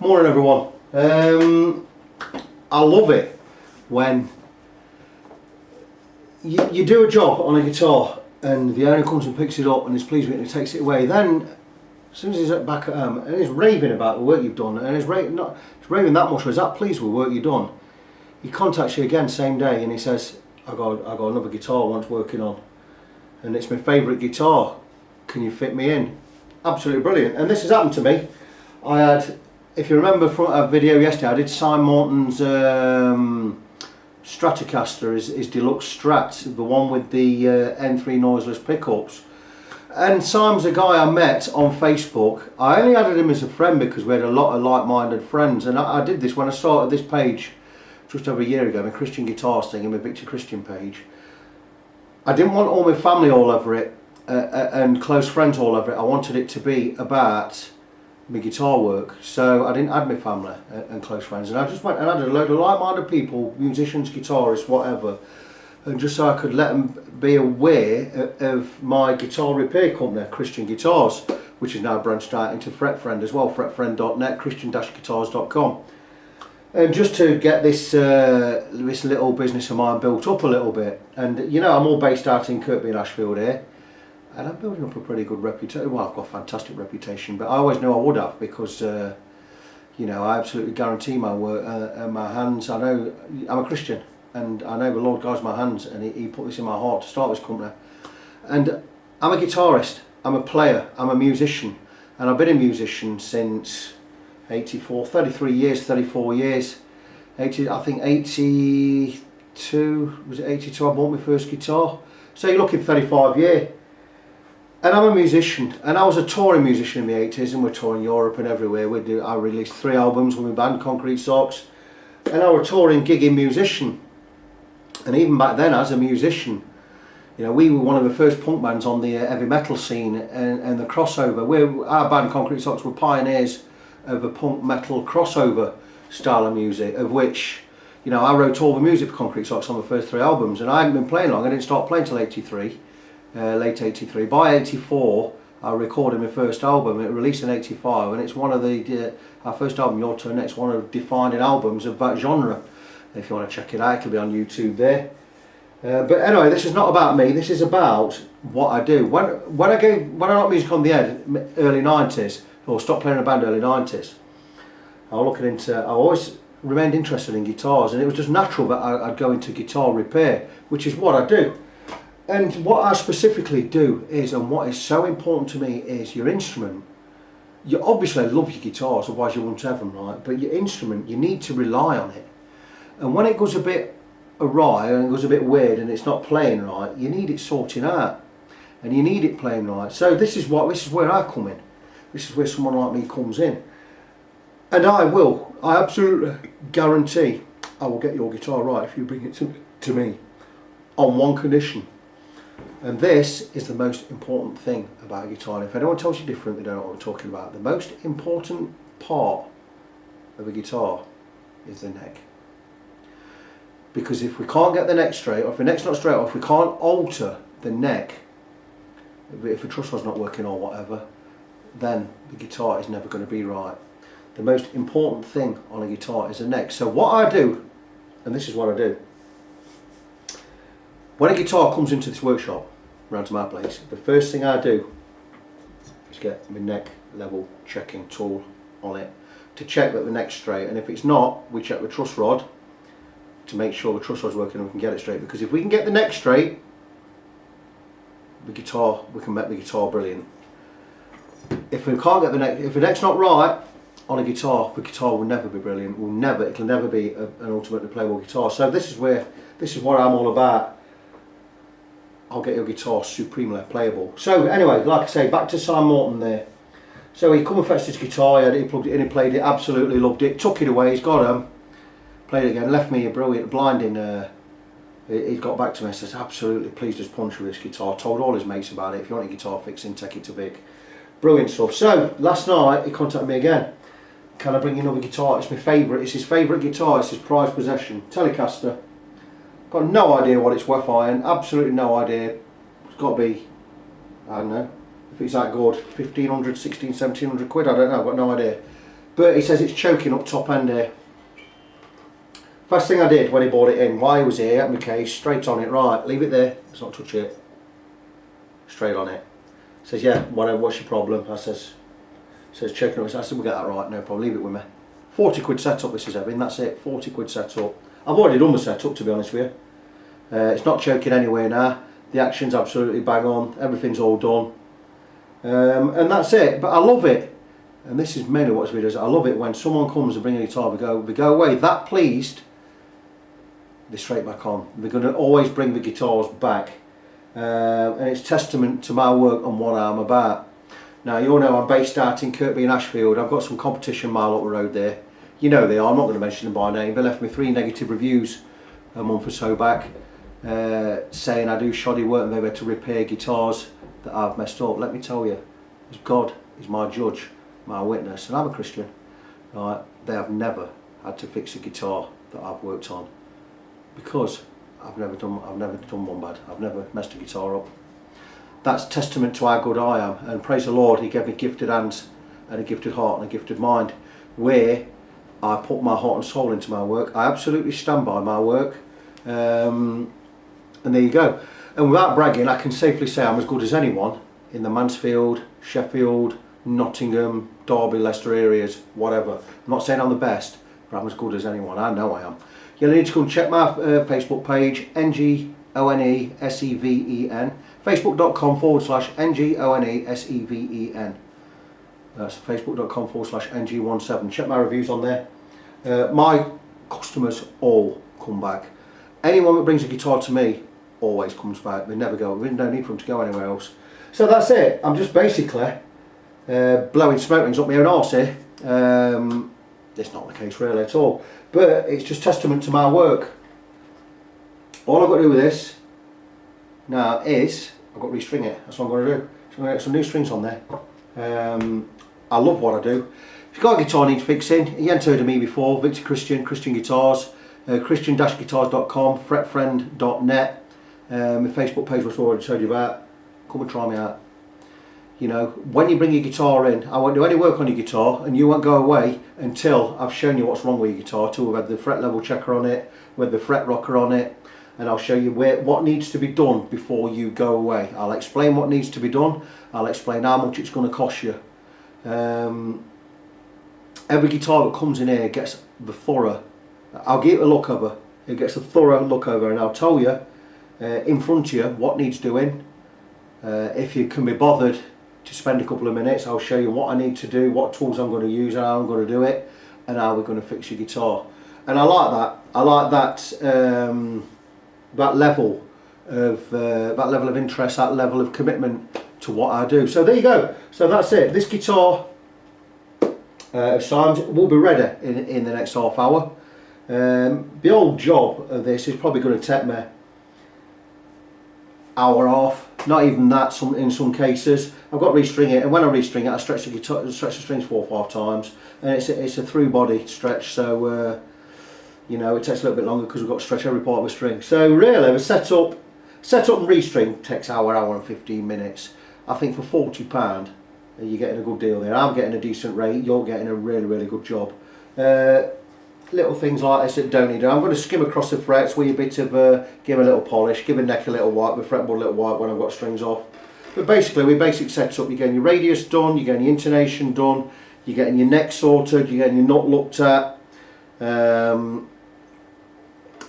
Morning everyone. I love it when you do a job on a guitar and the owner comes and picks it up and is pleased with it and takes it away. Then as soon as he's back at home and he's raving about the work you've done and he's raving that much, or is that pleased with the work you've done, he contacts you again same day and he says, I got another guitar I want working on and it's my favourite guitar, can you fit me in? Absolutely brilliant. And this has happened to me. I had, if you remember from a video yesterday, I did Simon Morton's Stratocaster, his deluxe Strat, the one with the N3 noiseless pickups. And Simon's a guy I met on Facebook. I only added him as a friend because we had a lot of like-minded friends, and I did this when I started this page just over a year ago, my Christian Guitars thing and my Victor Christian page. I didn't want all my family all over it and close friends all over it. I wanted it to be about my guitar work, so I didn't add my family and close friends, and I just went and added a load of like-minded people, musicians, guitarists, whatever, and just so I could let them be aware of my guitar repair company, Christian Guitars, which is now branched out into FretFriend as well, fretfriend.net, christian-guitars.com, and just to get this this little business of mine built up a little bit. And you know, I'm all based out in Kirkby and Ashfield here, and I'm building up a pretty good reputation. Well, I've got a fantastic reputation, but I always knew I would have because, you know, I absolutely guarantee my work and my hands. I know I'm a Christian, and I know the Lord guides my hands, and He put this in my heart to start this company. And I'm a guitarist, I'm a player, I'm a musician, and I've been a musician since 84, 33 years, 34 years. I think 82, was it 82 I bought my first guitar? So you're looking 35 years. And I'm a musician, and I was a touring musician in the 80s, and we're touring Europe and everywhere. I released 3 albums with my band, Concrete Socks, and I was a touring, gigging musician. And even back then, as a musician, you know, we were one of the first punk bands on the heavy metal scene and the crossover. Our band, Concrete Socks, were pioneers of a punk metal crossover style of music, of which, you know, I wrote all the music for Concrete Socks on the first 3 albums, and I hadn't been playing long. I didn't start playing till 83. Late 83. By 84 I recorded my first album. It released in 85, and it's one of our first album, Your Turn Next, one of the defining albums of that genre. If you want to check it out, it'll be on YouTube there. But anyway, this is not about me, this is about what I do. When I knocked music on the head, early 90s, or stopped playing in a band early 90s, I always remained interested in guitars, and it was just natural that I'd go into guitar repair, which is what I do. And what I specifically do is, and what is so important to me, is your instrument. You obviously love your guitars, otherwise you wouldn't have them, right? But your instrument, you need to rely on it. And when it goes a bit awry and it goes a bit weird and it's not playing right, you need it sorting out, and you need it playing right. So this is where I come in. This is where someone like me comes in, and I absolutely guarantee I will get your guitar right if you bring it to me, on one condition. And this is the most important thing about a guitar. And if anyone tells you different, they don't know what we're talking about. The most important part of a guitar is the neck. Because if we can't get the neck straight, or if the neck's not straight, or if we can't alter the neck, if the truss rod's not working or whatever, then the guitar is never going to be right. The most important thing on a guitar is the neck. So what I do, and this is what I do, when a guitar comes into this workshop, round to my place, the first thing I do is get my neck level checking tool on it to check that the neck's straight, and if it's not, we check the truss rod to make sure the truss rod's working and we can get it straight, because if we can get the neck straight, we can make the guitar brilliant. If we can't get the neck, if the neck's not right on a guitar, the guitar will never be brilliant. It'll never be an ultimately playable guitar. So this is what I'm all about. I'll get your guitar supremely playable. So anyway, like I say, back to Simon Morton there. So he come and fetched his guitar, he plugged it in, he played it, absolutely loved it, took it away, he's got him, played it again, left me a brilliant blinding. He got back to me and says, absolutely pleased as punch with this guitar, told all his mates about it, if you want a guitar fixing, take it to Vic. Brilliant stuff. So last night he contacted me again. Can I bring you another guitar? It's my favourite, it's his favourite guitar, it's his prized possession, Telecaster. Got no idea what it's worth, iron, absolutely no idea. It's got to be, I don't know, if it's that good, 1500, 1600, 1700 quid, I don't know, I've got no idea. but he says it's choking up top end here. First thing I did when he brought it in, while he was here, at my case, straight on it, right, leave it there, let's not touch it. Straight on it. Says, yeah, whatever, what's your problem? I says choking up. I said, we'll get that right, no problem, leave it with me. 40 quid setup this is Evan, that's it, 40 quid setup. I've already done the setup, to be honest with you. It's not choking anywhere now. The action's absolutely bang on, everything's all done. And that's it, but I love it. And this is mainly what this video is. I love it when someone comes and brings a guitar, we go away that pleased, they're straight back on. They're going to always bring the guitars back. And it's testament to my work and what I'm about. Now you all know I'm based out in Kirkby and Ashfield. I've got some competition mile up the road there. You know they are, I'm not going to mention them by name. They left me 3 negative reviews a month or so back, saying I do shoddy work and they've had to repair guitars that I've messed up. Let me tell you, God is my judge, my witness, and I'm a Christian. Right? They have never had to fix a guitar that I've worked on, because I've never done one bad. I've never messed a guitar up. That's testament to how good I am, and praise the Lord, he gave me gifted hands and a gifted heart and a gifted mind, where I put my heart and soul into my work. I absolutely stand by my work, and there you go. And without bragging, I can safely say I'm as good as anyone in the Mansfield, Sheffield, Nottingham, Derby, Leicester areas, whatever. I'm not saying I'm the best, but I'm as good as anyone. I know I am. You'll need to go and check my Facebook page, NGONESEVEN, facebook.com/NGONESEVEN. That's facebook.com/NG17. Check my reviews on there. My customers all come back. Anyone that brings a guitar to me always comes back. They never go. There's no need for them to go anywhere else. So that's it. I'm just basically blowing smoke rings up my own arse here. It's not the case really at all, but it's just testament to my work. All I've got to do with this now is I've got to restring it. That's what I'm going to do. So I'm going to get some new strings on there. I love what I do. If you've got a guitar needs fixing, you haven't heard of me before, Victor Christian, Christian Guitars, christian-guitars.com, fretfriend.net, my Facebook page which I already told you about. Come and try me out. You know, when you bring your guitar in, I won't do any work on your guitar, and you won't go away until I've shown you what's wrong with your guitar, till we've had the fret level checker on it, with the fret rocker on it, and I'll show you what needs to be done before you go away. I'll explain what needs to be done, I'll explain how much it's going to cost you. Every guitar that comes in here gets the thorough, I'll give it a look over, it gets a thorough look over, and I'll tell you in front of you what needs doing. If you can be bothered to spend a couple of minutes, I'll show you what I need to do, what tools I'm going to use, and how I'm going to do it, and how we're going to fix your guitar. And I like that. I like that that level of interest, that level of commitment to what I do. So there you go. So that's it. This guitar of Simon's will be ready in the next half hour. The old job of this is probably going to take me hour off, not even that in some cases. I've got to restring it, and when I restring it I stretch the strings 4 or 5 times, and it's a through body stretch, so you know, it takes a little bit longer because we've got to stretch every part of the string. So really the set up and restring takes hour and 15 minutes. I think for £40 you're getting a good deal there. I'm getting a decent rate, you're getting a really good job. Little things like this that don't need it. I'm going to skim across the frets with a bit of give a little polish, give a neck a little wipe, the fretboard a little wipe when I've got strings off. But basically with basic setup, you're getting your radius done, you're getting your intonation done, you're getting your neck sorted, you're getting your nut looked at, and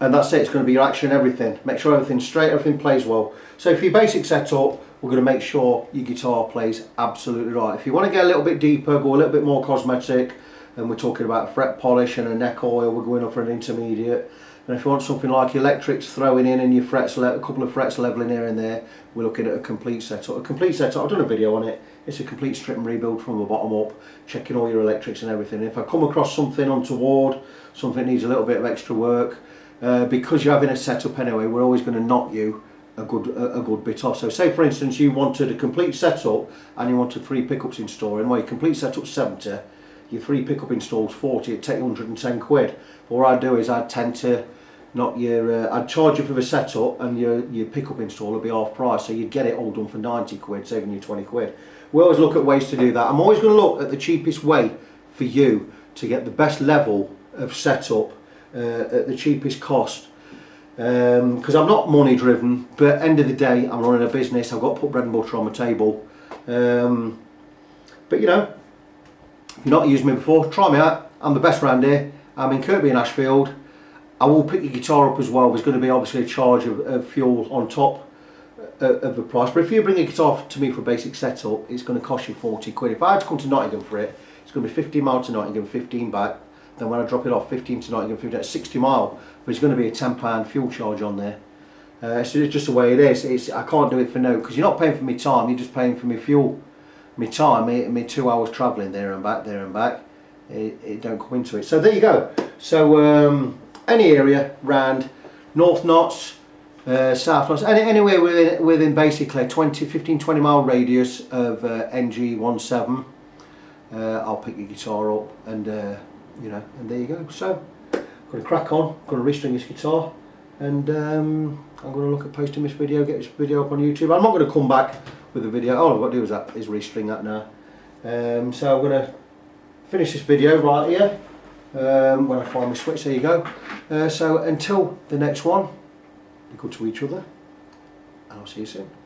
that's it. It's going to be your action, everything. Make sure everything's straight, everything plays well. So for your basic setup, we're going to make sure your guitar plays absolutely right. If you want to get a little bit deeper, go a little bit more cosmetic, and we're talking about a fret polish and a neck oil, we're going up for an intermediate. And if you want something like electrics throwing in and your frets, a couple of frets leveling here and there, we're looking at a complete setup. A complete setup, I've done a video on it. It's a complete strip and rebuild from the bottom up, checking all your electrics and everything. If I come across something untoward, something needs a little bit of extra work, because you're having a setup anyway, we're always going to knock you a good bit off. So say for instance you wanted a complete setup and you wanted 3 pickups installing, well your complete setup's 70, your 3 pickup installs 40, it'd take 110 quid. But what I'd do is I'd tend to not your I'd charge you for the setup, and your pickup install would be half price, so you'd get it all done for 90 quid, saving you 20 quid. We always look at ways to do that. I'm always going to look at the cheapest way for you to get the best level of setup at the cheapest cost. Because I'm not money driven, but end of the day I'm running a business, I've got to put bread and butter on my table. But you know, if you've not used me before, try me out. I'm the best round here. I'm in Kirkby and Ashfield. I will pick your guitar up as well. There's going to be obviously a charge of fuel on top of the price, but if you bring a guitar to me for a basic setup, it's going to cost you 40 quid. If I had to come to Nottingham for it, it's going to be 15 mile to Nottingham, 15 back. Then when I drop it off, 15 to Nottingham, 15, that's 60 mile. There's going to be a £10 fuel charge on there. So it's just the way it is. I can't do it for no, because you're not paying for my time, you're just paying for my fuel. My time, me 2 hours travelling there and back, it don't come into it. So there you go. So any area round North Notts, South Notts, anywhere within basically 15-20 mile radius of NG17, I'll pick your guitar up, and you know, and there you go. So I'm going to crack on, I'm going to restring this guitar, and I'm going to look at posting this video, get this video up on YouTube. I'm not going to come back with a video. All I've got to do is restring that now. So I'm going to finish this video right here when I find my switch. There you go. So until the next one, be good to each other, and I'll see you soon.